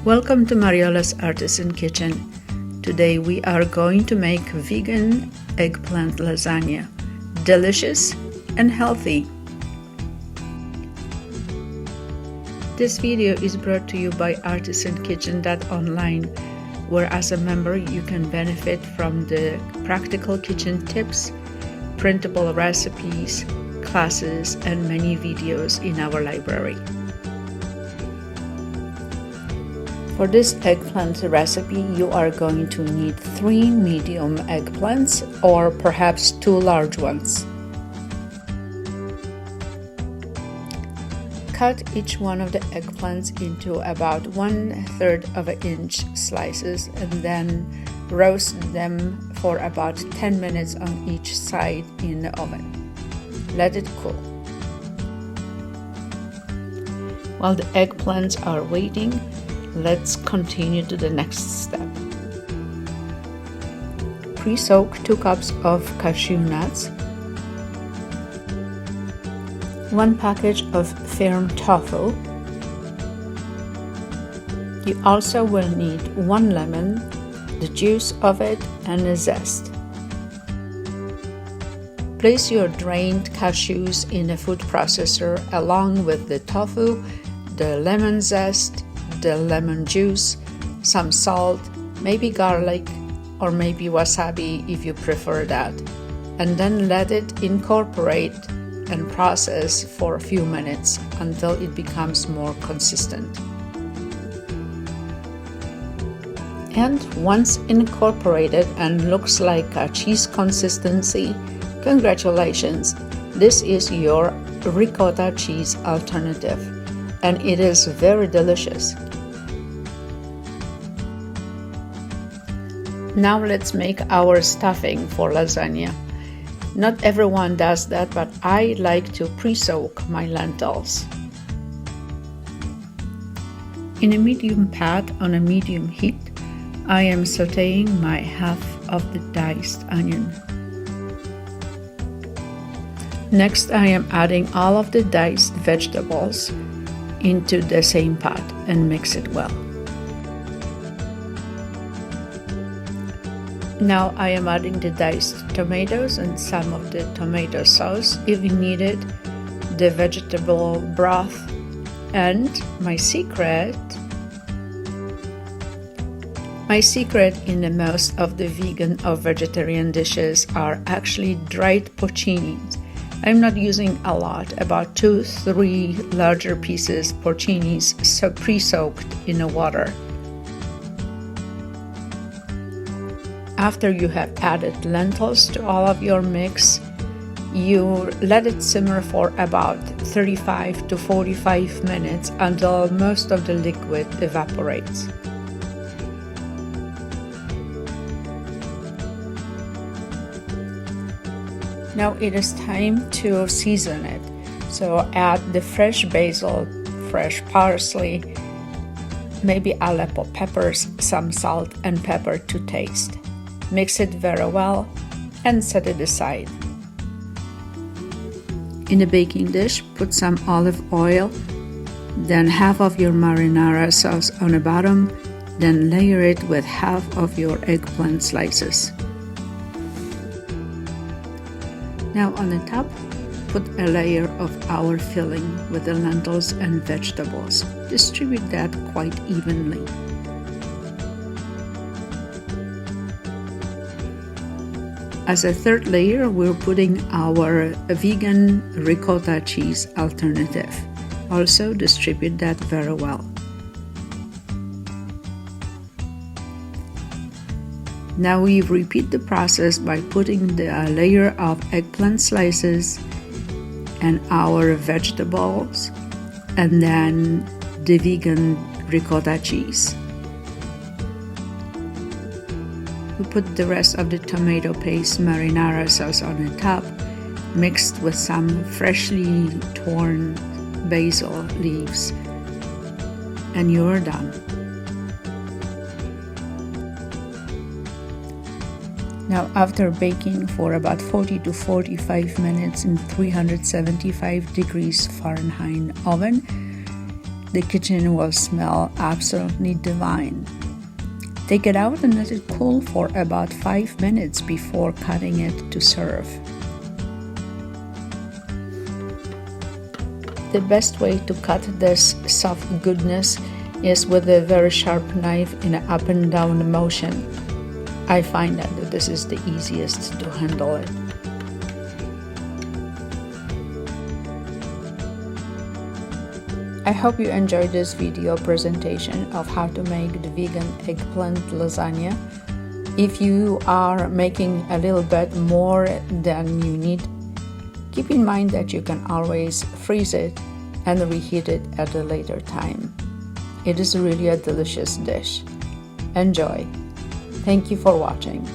Welcome to Mariola's Artisan Kitchen. Today we are going to make vegan eggplant lasagna. Delicious and healthy. This video is brought to you by artisankitchen.online, where as a member you can benefit from the practical kitchen tips, printable recipes, classes, and many videos in our library. For this eggplant recipe, you are going to need 3 medium eggplants or perhaps 2 large ones. Cut each one of the eggplants into about 1/3 of an inch slices and then roast them for about 10 minutes on each side in the oven. Let it cool. While the eggplants are waiting, let's continue to the next step. Pre-soak 2 cups of cashew nuts, 1 package of firm tofu. You also will need 1 lemon, the juice of it, and the zest. Place your drained cashews in a food processor along with the tofu, the lemon zest, the lemon juice, some salt, maybe garlic, or maybe wasabi if you prefer that, and then let it incorporate and process for a few minutes until it becomes more consistent. And once incorporated and looks like a cheese consistency, congratulations! This is your ricotta cheese alternative, and it is very delicious. Now let's make our stuffing for lasagna. Not everyone does that, but I like to pre-soak my lentils. In a medium pot on a medium heat, I am sauteing my half of the diced onion. Next, I am adding all of the diced vegetables into the same pot and mix it well. Now I am adding the diced tomatoes and some of the tomato sauce if you need it, the vegetable broth, and my secret in the most of the vegan or vegetarian dishes are actually dried porcinis. I'm not using a lot, about 2-3 larger pieces porcinis pre-soaked in the water. After you have added lentils to all of your mix, you let it simmer for about 35 to 45 minutes until most of the liquid evaporates. Now it is time to season it. So add the fresh basil, fresh parsley, maybe Aleppo peppers, some salt and pepper to taste. Mix it very well and set it aside. In a baking dish, put some olive oil, then half of your marinara sauce on the bottom, then layer it with half of your eggplant slices. Now on the top, put a layer of our filling with the lentils and vegetables. Distribute that quite evenly. As a third layer, we're putting our vegan ricotta cheese alternative. Also distribute that very well. Now we repeat the process by putting the layer of eggplant slices and our vegetables and then the vegan ricotta cheese. We put the rest of the tomato paste marinara sauce on the top, mixed with some freshly torn basil leaves, and you're done. Now after baking for about 40 to 45 minutes in 375 degrees Fahrenheit oven, The kitchen will smell absolutely divine. Take it out and let it cool for about 5 minutes before cutting it to serve. The best way to cut this soft goodness is with a very sharp knife in an up and down motion. I find that this is the easiest to handle it. I hope you enjoyed this video presentation of how to make the vegan eggplant lasagna. If you are making a little bit more than you need, keep in mind that you can always freeze it and reheat it at a later time. It is really a delicious dish. Enjoy! Thank you for watching.